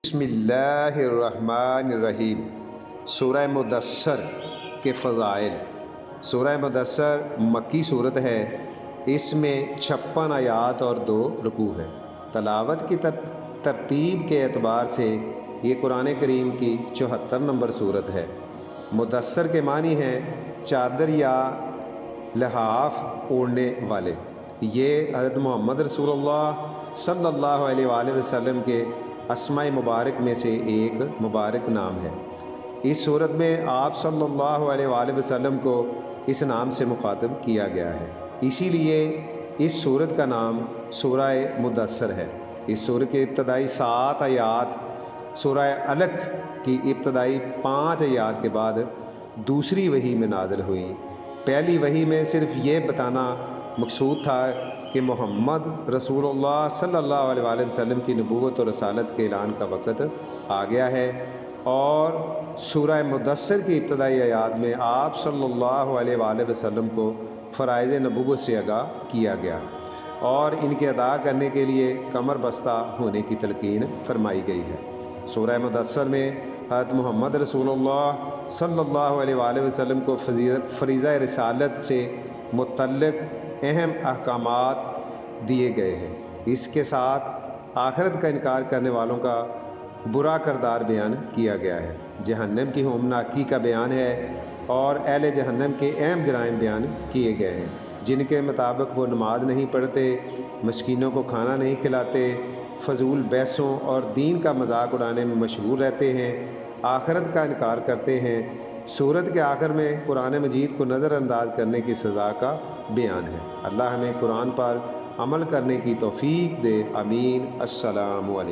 بسم اللہ الرحمن الرحیم۔ سورہ مدثر کے فضائل۔ سورہ مدثر مکی صورت ہے۔ اس میں 56 آیات اور 2 رکوع ہیں۔ تلاوت کی ترتیب کے اعتبار سے یہ قرآن کریم کی 74 نمبر صورت ہے۔ مدثر کے معنی ہیں چادر یا لحاف اوڑھنے والے۔ یہ حضرت محمد رسول اللہ صلی اللہ علیہ وآلہ وسلم کے اسماء مبارک میں سے ایک مبارک نام ہے۔ اس صورت میں آپ صلی اللہ علیہ وآلہ وسلم کو اس نام سے مخاطب کیا گیا ہے، اسی لیے اس صورت کا نام سورہ مدثر ہے۔ اس صورت کے ابتدائی 7 آیات سورہ علق کی ابتدائی 5 آیات کے بعد دوسری وحی میں نازل ہوئیں۔ پہلی وحی میں صرف یہ بتانا مقصود تھا کہ محمد رسول اللہ صلی اللہ علیہ وآلہ وسلم کی نبوت اور رسالت کے اعلان کا وقت آ گیا ہے، اور سورہ مدثر کی ابتدائی آیات میں آپ صلی اللہ علیہ وآلہ وسلم کو فرائض نبوت سے آگاہ کیا گیا اور ان کے ادا کرنے کے لیے کمر بستہ ہونے کی تلقین فرمائی گئی ہے۔ سورہ مدثر میں حضرت محمد رسول اللہ صلی اللہ علیہ وآلہ وسلم کو فریضہ رسالت سے متعلق اہم احکامات دیے گئے ہیں۔ اس کے ساتھ آخرت کا انکار کرنے والوں کا برا کردار بیان کیا گیا ہے، جہنم کی ہولناکی کا بیان ہے، اور اہل جہنم کے اہم جرائم بیان کیے گئے ہیں، جن کے مطابق وہ نماز نہیں پڑھتے، مسکینوں کو کھانا نہیں کھلاتے، فضول بحثوں اور دین کا مذاق اڑانے میں مشغول رہتے ہیں، آخرت کا انکار کرتے ہیں۔ سورت کے آخر میں قرآن مجید کو نظر انداز کرنے کی سزا کا بیان ہے۔ اللہ ہمیں قرآن پر عمل کرنے کی توفیق دے، آمین۔ السلام علیکم۔